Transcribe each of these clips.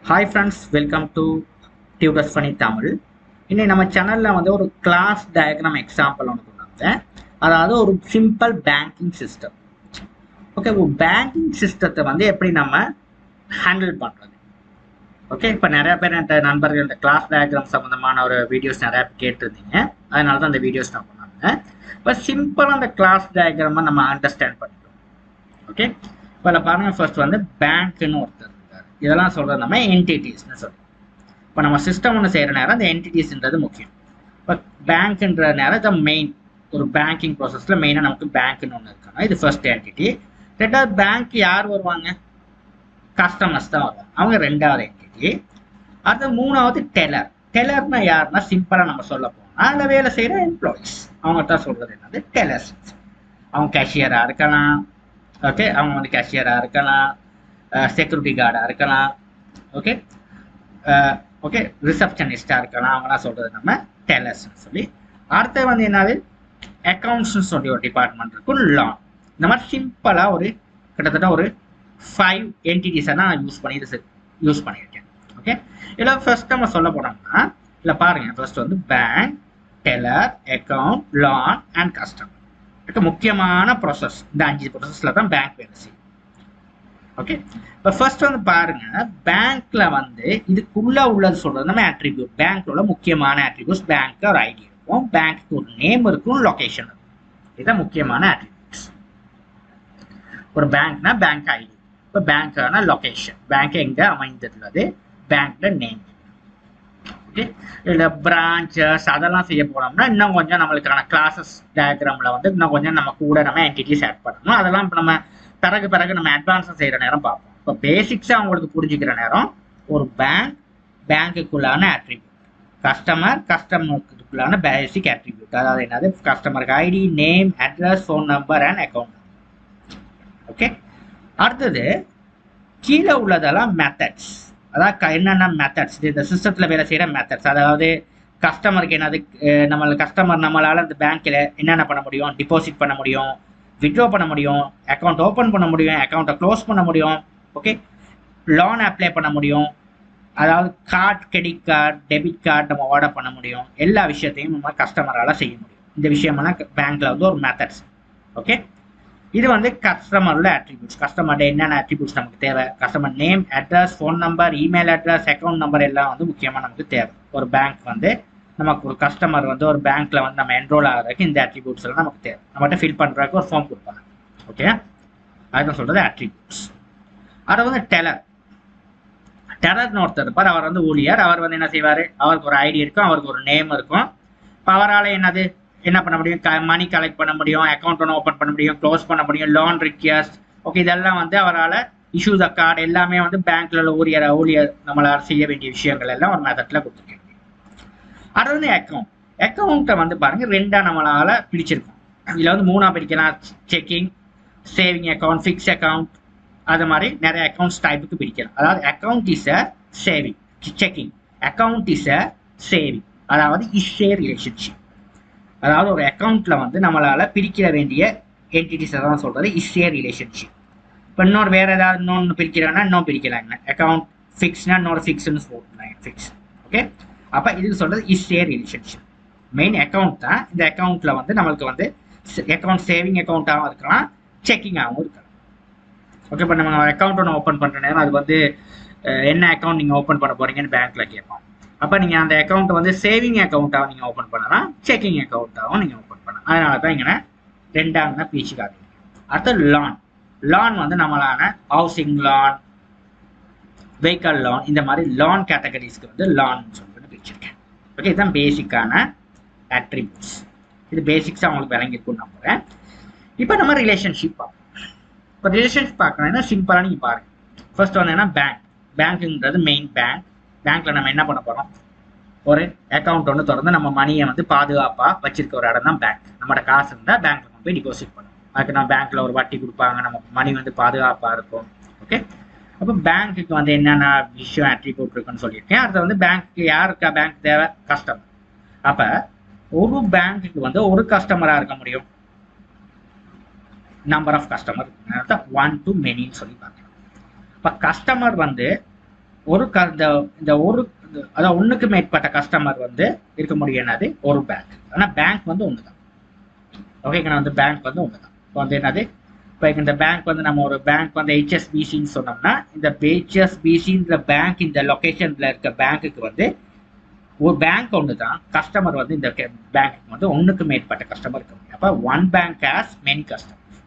Hi friends, welcome to Tutors Funny Tamil. இன்னைக்கு நம்ம சேனல்ல வந்து ஒரு கிளாஸ் டயக்ராம் எக்ஸாம்பிள் ஒன்று கொண்டு வந்தேன். அதாவது ஒரு சிம்பிள் பேங்கிங் சிஸ்டம். ஓகே, ஒரு பேங்கிங் சிஸ்டத்தை வந்து எப்படி நம்ம ஹேண்டில் பண்றது? ஓகே, இப்போ நிறைய பேர் என் நண்பர்கள் இந்த கிளாஸ் டயக்ராம் சம்பந்தமான ஒரு வீடியோஸ் நிறைய கேட்டிருந்தீங்க. அதனால தான் அந்த வீடியோஸ் நான் கொண்டு வந்தேன். இப்போ சிம்பிளாக அந்த கிளாஸ் டயக்ராமை நம்ம அண்டர்ஸ்டாண்ட் பண்ணிக்கிறோம். ஓகே, இப்போ பாருங்க, ஃபர்ஸ்ட் வந்து பேங்க்னு ஒருத்தர் இருக்காரு. இதெல்லாம் சொல்றது நம்ம என்டிட்டிஸ்னு சொல்றோம். இப்போ நம்ம சிஸ்டம் ஒன்று செய்கிற நேரம் அந்த என்டிட்டிஸ்ன்றது முக்கியம். இப்போ பேங்க்ன்ற நேரம் இந்த மெயின் ஒரு பேங்கிங் ப்ராசஸில் மெயினாக நமக்கு பேங்க்னு ஒன்று இருக்கணும். இது ஃபர்ஸ்ட் என்டிட்டி. ரெண்டாவது பேங்க் யார் வருவாங்க? கஸ்டமர்ஸ் தான் வருவாங்க. அவங்க ரெண்டாவது என்டிட்டி. அது மூணாவது டெலர். டெலர்னா யாருன்னா சிம்பிளாக நம்ம சொல்ல போனால் அதில் வேலை செய்கிற எம்ப்ளாயிஸ். அவங்க தான் சொல்கிறது என்னது டெலர்ஸ். அவங்க கேஷியராக இருக்கலாம். ஓகே, அவங்க வந்து கேஷியராக இருக்கலாம், செக்யூரிட்டி கார்டாக இருக்கலாம், ஓகே ஓகே ரிசப்ஷனிஸ்டாக இருக்கலாம். அவங்களாம் சொல்கிறது நம்ம டெலர்ஸ்ன்னு சொல்லி. அடுத்து வந்து என்னது அக்கௌண்ட்ஸ்னு சொல்லி ஒரு டிபார்ட்மெண்ட் இருக்கும், லான். இந்த மாதிரி சிம்பிளாக ஒரு கிட்டத்தட்ட ஒரு 5 என்டிட்டிஸை நான் யூஸ் பண்ணியிருக்கேன். ஓகே, இதில் ஃபர்ஸ்ட் நம்ம சொல்ல போனோம்னா இல்லை பாருங்க, ஃபர்ஸ்ட் வந்து bank, teller, account, loan and customer. முக்கியமான ப்ராசஸ். இந்த 5 ப்ராசஸ்ல தான் பேங்க் வேலை செய்யும். ஓகே, இப்போ ஃபர்ஸ்ட் வந்து பாருங்க, பேங்க்ல வந்து இதுக்குள்ள உள்ளது சொல்றது நம்ம அட்ரிபியூட். பேங்க்ல உள்ள முக்கியமான அட்ரிபியூட்ஸ், பேங்க் ஒரு ஐடி இருக்கும், பேங்க்கு ஒரு நேம் இருக்கும், லொகேஷன் இருக்கும். இதுதான் முக்கியமான அட்ரிபியூட்ஸ். ஒரு பேங்க்னா பேங்க் ஐடி, இப்போ பேங்க்கான லொகேஷன், பேங்க் எங்க அமைந்துள்ளது, பேங்க்ல நேம். ஓகே, இல்லை பிரான்ச்சஸ் அதெல்லாம் செய்ய போனோம்னா இன்னும் கொஞ்சம் நம்மளுக்கான கிளாஸஸ் டயக்ராமில் வந்து இன்னும் கொஞ்சம் நம்ம கூட நம்ம என்டிட்டிஸ் ஆட் பண்ணணும். அதெல்லாம் இப்போ நம்ம பிறகு நம்ம அட்வான்ஸாக செய்கிற நேரம் பார்ப்போம். இப்போ பேசிக்ஸாக அவங்களுக்கு புரிஞ்சுக்கிற நேரம் ஒரு பேங்க்குள்ளான அட்ரிபியூட், கஸ்டமருக்குள்ளான பேசிக் அட்ரிபியூட். அதாவது என்னது கஸ்டமருக்கு ID, name, address, phone number and account. Okay, அடுத்தது கீழே உள்ளதெல்லாம் மெத்தட்ஸ். அதாவது என்னென்ன மெத்தட்ஸ், இந்த சிஸ்டத்தில் வேலை செய்கிற மெத்தட்ஸ். அதாவது கஸ்டமருக்கு என்னது, நம்மளால் அந்த பேங்க்கில் என்னென்ன பண்ண முடியும், டிபாசிட் பண்ண முடியும், வித்ட்ரா பண்ண முடியும், அக்கௌண்ட் ஓப்பன் பண்ண முடியும், அக்கௌண்ட்டை க்ளோஸ் பண்ண முடியும், ஓகே, லோன் அப்ளை பண்ண முடியும், அதாவது card, credit card, debit card நம்ம ஆர்டர் பண்ண முடியும். எல்லா விஷயத்தையும் நம்ம கஸ்டமரால் செய்ய முடியும். இந்த விஷயமெல்லாம் பேங்க்கில் வந்து ஒரு மெத்தட்ஸ். ஓகே, இது வந்து கஸ்டமரோட அட்ரிபியூட்ஸ். கஸ்டமர்கிட்ட என்னென்ன அட்ரிபியூட்ஸ் நமக்கு தேவை, customer name, address, phone number, email address, account number எல்லாம் வந்து முக்கியமாக நமக்கு தேவை. ஒரு பேங்க் வந்து நமக்கு ஒரு கஸ்டமர் வந்து ஒரு பேங்க்ல வந்து நம்ம என்ரோல் ஆகிறதுக்கு இந்த அட்ரிபியூட்ஸ் எல்லாம் நமக்கு தேவை. நம்மகிட்ட ஃபில் பண்ணுறதுக்கு ஒரு ஃபார்ம் கொடுப்பாங்க. ஓகே, அதுதான் சொல்றது அட்ரிபியூட்ஸ். அதை வந்து டெலர்னு ஒருத்தர் இருப்பார். அவர் வந்து ஊழியர். அவர் வந்து என்ன செய்வார், அவருக்கு ஒரு ஐடி இருக்கும், அவருக்கு ஒரு நேம் இருக்கும். இப்போ அவரால் என்ன பண்ண முடியும், மணி கலெக்ட் பண்ண முடியும், அக்கௌண்ட் ஒன்று ஓப்பன் பண்ண முடியும், க்ளோஸ் பண்ண முடியும், லோன் ரிக்வெஸ்ட், ஓகே, இதெல்லாம் வந்து அவரால் இஷ்யூ த கார்டு எல்லாமே வந்து பேங்க்ல உள்ள ஊழியர் நம்மளால் செய்ய வேண்டிய விஷயங்கள் எல்லாம் ஒரு மெத்தட்ல கொடுத்துருக்கேன். அது வந்து அக்கௌண்ட்டை வந்து பாருங்க ரெண்டா நம்மளால பிரிச்சிருக்கோம். இதுல வந்து 3ஆ பிரிக்கலாம், checking, saving account, fix account, அது மாதிரி நிறைய அக்கௌண்ட்ஸ் டைப்புக்கு பிரிக்கலாம். அதாவது account is a saving, checking, account is a saving, அதாவது இஸ் ஏ ரிலேஷன்ஷிப். அதாவது ஒரு அக்கௌண்ட்ல வந்து நம்மளால பிரிக்க வேண்டிய என்டிட்டிஸ் தான் சொல்றது இஸ் ஏ ரிலேஷன்ஷிப். இப்போ இன்னொரு வேற ஏதாவது இன்னொன்று பிரிக்கிறோம்னா இன்னும் பிரிக்கலாங்க. அக்கௌண்ட் ஃபிக்ஸ்னா இன்னொரு ஃபிக்ஸ்னு சொல்றாங்க, ஃபிக்ஸ். ஓகே, அப்போ இதுக்கு சொல்றது is a relationship. Main account தான். இந்த அக்கௌண்ட்ல வந்து நம்மளுக்கு வந்து அக்கௌண்ட் சேவிங் அக்கௌண்ட்டாகவும் இருக்கலாம், செக்கிங்காகவும் இருக்கலாம். ஓகே, இப்போ நம்ம அக்கௌண்ட் ஒன்று ஓப்பன் பண்ணுற நேரம் அது வந்து என்ன அக்கௌண்ட் நீங்கள் ஓப்பன் பண்ண போறீங்கன்னு பேங்க்ல கேட்போம். அப்போ நீங்கள் அந்த அக்கௌண்ட்டை வந்து சேவிங் அக்கௌண்ட்டாகவும் நீங்கள் ஓப்பன் பண்ணலாம், செக்கிங் அக்கௌண்ட்டாகவும் நீங்கள் ஓப்பன் பண்ணலாம். அதனால தான் இங்கே ரெண்டாங்க பிரிச்சு காட்டுங்க. அடுத்து லான் வந்து நம்மளான ஹவுசிங் லான், வெஹிக்கல் லான், இந்த மாதிரி லான் கேட்டகரிஸ்க்கு வந்து லான் சொல்லிட்டு பிரிச்சிருக்கேன். ஓகே, இதுதான் பேசிக்கான அட்ரிபியூட்ஸ். இது பேசிக்ஸாக அவங்களுக்கு விளங்கிருக்குன்னு நம்புறேன். இப்போ நம்ம ரிலேஷன்ஷிப் பார்ப்போம். இப்போ ரிலேஷன்ஷிப் பார்க்கணும்னா சிம்பிளாக நீங்கள் பாருங்க. ஃபர்ஸ்ட் வந்து என்ன, பேங்க்ன்றது மெயின் பேங்க்ல நம்ம என்ன பண்ண போறோம், ஒரு அக்கௌண்ட் ஒன்று திறந்து நம்ம மணியை வந்து பாதுகாப்பாக வச்சிருக்க ஒரு இடம் தான் பேங்க். நம்மளோட காசு இருந்தால் பேங்க்ல கொண்டு போய் டிபாசிட் பண்ணுவோம். அதுக்கு நம்ம பேங்க்ல ஒரு வட்டி கொடுப்பாங்க, நம்ம மணி வந்து பாதுகாப்பாக இருக்கும். ஓகே, அப்போ பேங்க்குக்கு வந்து என்னென்ன விஷயம் அட்ரிபியூட் இருக்குன்னு சொல்லியிருக்கேன். அடுத்து வந்து பேங்க்கு யாருக்கா பேங்க் தேவை, கஸ்டமர். அப்போ ஒரு பேங்க்குக்கு வந்து ஒரு கஸ்டமராக இருக்க முடியும், number of customer 1 to many சொல்லி பார்க்கலாம். இப்போ கஸ்டமர் வந்து ஒரு இந்த ஒரு அதாவது ஒன்றுக்கு மேற்பட்ட கஸ்டமர் வந்து இருக்க முடியும். என்னது ஒரு பேங்க். ஆனால் பேங்க் வந்து ஒன்று தான். ஓகேங்கண்ணா, வந்து பேங்க் வந்து ஒன்று தான். இப்போ வந்து என்னது, இப்போ இந்த பேங்க் வந்து நம்ம ஒரு பேங்க் வந்து HSBCன்னு சொன்னோம்னா, இந்த HSBCன்ற பேங்க் இந்த லொக்கேஷனில் இருக்க பேங்க்குக்கு வந்து ஒரு பேங்க் ஒன்று தான். கஸ்டமர் வந்து இந்த பேங்க்கு வந்து ஒன்றுக்கு மேற்பட்ட கஸ்டமர் இருக்க முடியும். அப்போ one bank has many customers.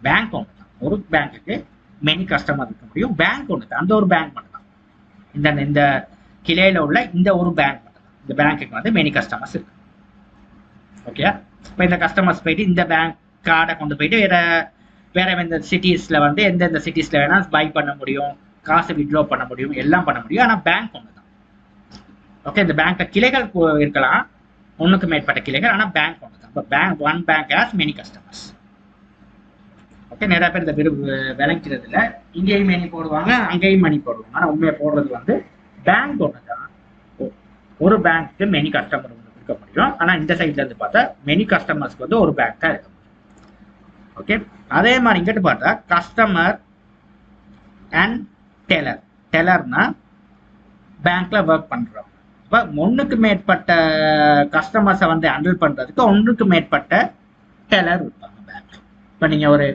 Bank ஒன்று தான். ஒரு பேங்க்குக்கு மெனி கஸ்டமர் இருக்க முடியும். பேங்க் ஒன்று தான். அந்த ஒரு பேங்க் மட்டும் தான். இந்த கிளையில உள்ள இந்த ஒரு பேங்க் மட்டும் தான். இந்த பேங்க்குக்கு வந்து மெனி கஸ்டமர்ஸ் இருக்கு. ஓகே, இப்போ இந்த கஸ்டமர்ஸ் போயிட்டு இந்த பேங்க் கார்டை கொண்டு போயிட்டு வேற எந்த சிட்டிஸ்ல வந்து எந்தெந்த சிட்டிஸ்ல வேணா பை பண்ண முடியும், காசு வித்ட்ரா பண்ண முடியும், எல்லாம் பண்ண முடியும். ஆனால் பேங்க் ஒன்று தான். ஓகே, இந்த பேங்க்ல கிளைகள் இருக்கலாம், ஒன்றுக்கு மேற்பட்ட கிளைகள், ஆனால் பேங்க் ஒன்று தான். இப்போ bank one bank has many customers. Okay, நிறைய பேர் இந்த விளங்கிறது இல்லை. இங்கேயும் மணி போடுவாங்க, அங்கேயும் மணி போடுவாங்க. ஆனால் உண்மையை போடுறது வந்து பேங்க் ஒன்று தான். ஒரு பேங்க்கு மெனி கஸ்டமர் இருக்க முடியும். ஆனால் இந்த சைட்ல இருந்து பார்த்தா மெனி கஸ்டமர்ஸ்க்கு வந்து ஒரு பேங்க் தான் இருக்க முடியும். ஓகே, அதே மாதிரி இங்கிட்டு பார்த்தா கஸ்டமர் அண்ட் டெலர். டெலர்னா பேங்க்ல ஒர்க் பண்றோம். இப்போ ஒன்றுக்கு மேற்பட்ட கஸ்டமர்ஸை வந்து ஹேண்டில் பண்றதுக்கு ஒன்றுக்கு மேற்பட்ட டெலர் இருப்பாங்க பேங்க்ல. இப்போ நீங்க ஒரு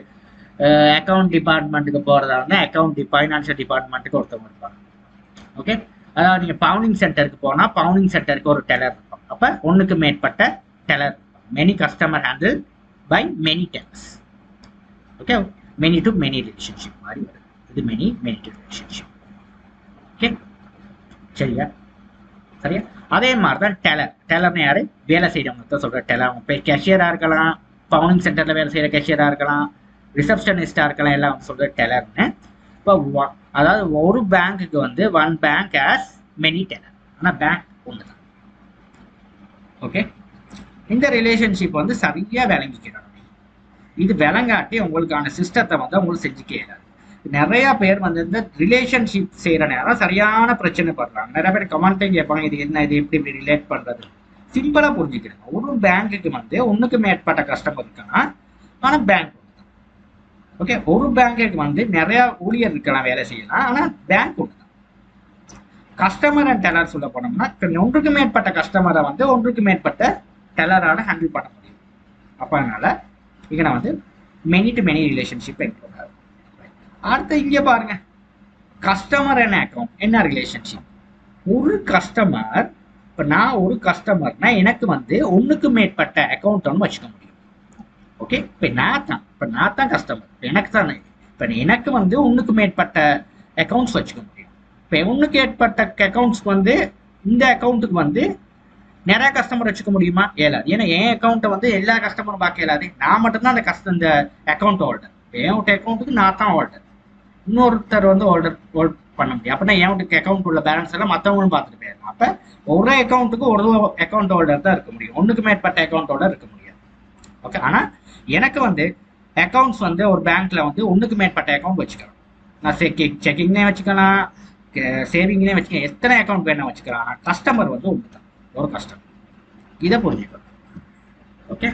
அக்கௌண்ட் டிபார்ட்மெண்ட்டுக்கு போறதா இருந்தால் அக்கௌண்ட் ஃபைனான்சியல் டிபார்ட்மெண்ட்டுக்கு ஒருத்தவங்க இருப்பாங்க. ஓகே, அதாவது நீங்க பவுனிங் சென்டருக்கு போனா பவுனிங் சென்டருக்கு ஒரு டெலர் இருக்கும். அப்ப ஒன்றுக்கு மேற்பட்ட teller, many customer handle by many tellers. Okay, many to many relationship மாதிரி வருது. இது மெனி டு ரிலேஷன்ஷிப். ஓகே, சரியா சரியா. அதே மாதிரி தான் டெலர். டெலர்னு யாரு, வேலை செய்யறவங்க தான் சொல்ற டெலர். அவங்க போய் கேஷியரா இருக்கலாம், பவுனிங் சென்டர்ல வேலை செய்யற கேஷியரா இருக்கலாம், ரிசப்ஷனிஸ்டா இருக்கலாம், எல்லாம் அவங்க சொல்ற டெலர்னு. இப்போ அதாவது ஒரு பேங்க்குக்கு வந்து one bank has many teller. ஆனால் பேங்க் ஒன்று தான். ஓகே, இந்த ரிலேஷன்ஷிப் வந்து சரியா விளங்கிக்கணும். இது விளங்காட்டி உங்களுக்கான சிஸ்டத்தை வந்து உங்களுக்கு செஞ்சுக்க இயலாது. நிறைய பேர் வந்து இந்த ரிலேஷன்ஷிப் செய்யற நேரம் சரியான பிரச்சனை படுறாங்க. நிறைய பேர் கமெண்ட்டையும் கேட்பாங்க, இது என்ன, இது எப்படி ரிலேட் பண்றது. சிம்பிளா புரிஞ்சுக்கிறேன். ஒரு பேங்க்குக்கு வந்து ஒன்றுக்கு மேற்பட்ட கஸ்டமர் இருக்காங்கன்னா ஆனால் பேங்க் ஒன்று தான். ஓகே, ஒரு பேங்க்குக்கு வந்து நிறைய ஊழியர் இருக்கலாம், வேலை செய்யலாம், ஆனால் பேங்க் ஒன்று தான். கஸ்டமர் அண்ட் டெலர் சொல்ல போனோம்னா ஒன்றுக்கு மேற்பட்ட கஸ்டமரை வந்து ஒன்றுக்கு மேற்பட்ட டெலரால ஹேண்டில் பண்ண முடியும். அப்போ அதனால இங்க நான் வந்து மெனி டு மெனி ரிலேஷன்ஷிப் எடுத்துக்காரு. அடுத்து இங்க பாருங்க, கஸ்டமர் அண்ட் அக்கௌண்ட் என்ன ரிலேஷன்ஷிப். ஒரு கஸ்டமர், இப்போ நான் ஒரு கஸ்டமர்னா எனக்கு வந்து ஒன்றுக்கு மேற்பட்ட அக்கௌண்ட் ஒன்று வச்சுக்க முடியும். ஓகே, இப்போ நான் தான் கஸ்டமர், எனக்கு தான். இப்போ எனக்கு வந்து ஒன்றுக்கு மேற்பட்ட அக்கௌண்ட்ஸ் வச்சுக்க முடியும். இப்போ ஒன்றுக்கு மேற்பட்ட அக்கௌண்ட்ஸ்க்கு வந்து இந்த அக்கௌண்ட்டுக்கு வந்து நிறைய கஸ்டமர் வச்சுக்க முடியுமா? இயலாது. ஏன்னா என் அக்கௌண்ட்டை வந்து எல்லா கஸ்டமரும் பார்க்க இயலாது. நான் மட்டும்தான் இந்த அக்கௌண்ட் ஹோல்டர். என் அக்கௌண்ட்டுக்கு நான் தான் ஹோல்டர், இன்னொருத்தர் வந்து ஹோல்ட் பண்ண முடியும். அப்படின்னா என் அக்கௌண்ட் உள்ள பேலன்ஸ் எல்லாம் மற்றவங்களும் பார்த்துட்டு போயிடலாம். அப்போ ஒரு அக்கௌண்ட்டுக்கு ஒரு அக்கௌண்ட் ஹோல்டர் தான் இருக்க முடியும், ஒன்றுக்கு மேற்பட்ட அக்கௌண்ட் ஹோல்டர் இருக்க முடியாது. ஓகே, ஆனால் எனக்கு வந்து அக்கௌண்ட்ஸ் வந்து ஒரு பேங்க்ல வந்து ஒன்றுக்கு மேற்பட்ட அக்கௌண்ட் வச்சுக்கலாம். நான் செக்கிங்னே வச்சுக்கலாம், சேவிங்னே வச்சுக்கலாம், எத்தனை அக்கௌண்ட் வேணா வச்சுக்கலாம். ஆனால் கஸ்டமர் வந்து ஒன்று தான், ஒரு கஸ்டமர். இதை புரிஞ்சுக்கணும். ஓகே,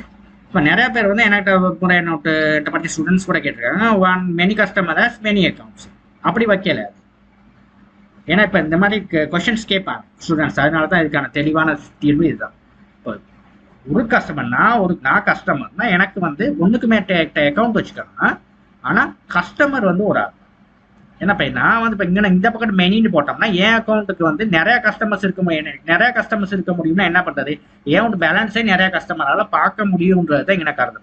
இப்போ நிறைய பேர் வந்து என்னட்ட பற்றி ஸ்டூடெண்ட்ஸ் கூட கேட்டிருக்காங்க, many customer has many accounts. அப்படி வைக்கல. ஏன்னா இப்போ இந்த மாதிரி கொஸ்டின்ஸ் கேட்பாங்க ஸ்டூடெண்ட்ஸ். அதனால தான் இதுக்கான தெளிவான தீர்வு இதுதான். இப்போ ஒரு கஸ்டமர்னா நான் கஸ்டமர்னா எனக்கு வந்து ஒன்றுக்கு மேற்பட்ட அக்கௌண்ட் வச்சுக்கலாம். ஆனால் கஸ்டமர் வந்து ஒரு ஆள். ஏன்னா இப்போ நான் வந்து இப்போ இங்கே இந்த பக்கம் மெனின்னு போட்டோம்னா என் அக்கௌண்ட்டுக்கு வந்து நிறைய கஸ்டமர்ஸ் இருக்க முடியும்னா என்ன பண்ணுறது, என் பேலன்ஸே நிறைய கஸ்டமரால் பார்க்க முடியுன்றது தான் இங்கே கருது.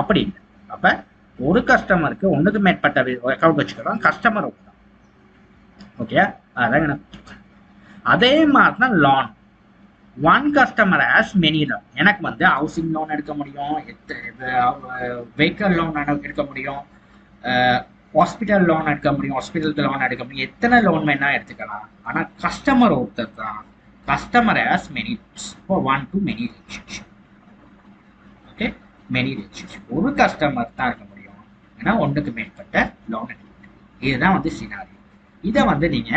அப்படி இல்லை. அப்போ ஒரு கஸ்டமருக்கு ஒன்றுக்கு மேற்பட்ட அக்கௌண்ட் வச்சுக்கிறோம், கஸ்டமர் ஒன்று தான். ஓகே, அதான். அதே மாதிரி தான் loan. One customer has many loan. எனக்கு வந்து ஹவுசிங் லோன் எடுக்க முடியும், வெஹிக்கல் லோன் எடுக்க முடியும், ஹாஸ்பிட்டல் லோன் எடுக்க முடியும், ஹாஸ்பிட்டலுக்கு லோன் எடுக்க முடியும், எத்தனை லோன் வேணா எடுத்துக்கலாம். ஆனால் கஸ்டமர் ஒருத்தர் தான். Customer has many loans. One to many relationship. Okay, many relationship. ஒரு கஸ்டமர் தான் இருக்க முடியும், ஏன்னா ஒன்றுக்கு மேற்பட்ட லோன் எடுக்க முடியும். இதுதான் வந்து சினாரியோ. இதை வந்து நீங்க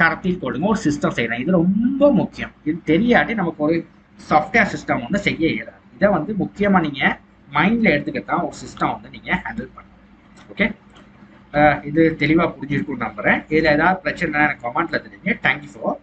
கருத்தில் கொள்ளுங்க. ஒரு சிஸ்டம் செய்யலாம். இது ரொம்ப முக்கியம். இது தெரியாட்டி நமக்கு ஒரு சாஃப்ட்வேர் சிஸ்டம் வந்து செய்ய இயலாது. இதை வந்து முக்கியமா நீங்க மைண்ட்ல எடுத்துக்கிட்டா ஒரு சிஸ்டம் வந்து நீங்க ஹேண்டில் பண்ணணும். ஓகே, இது தெளிவாக புரிஞ்சிருக்கும்னு நம்புறேன். இதில் ஏதாவது பிரச்சனை எனக்கு கமெண்ட்ல தெரியுங்க. Thank you for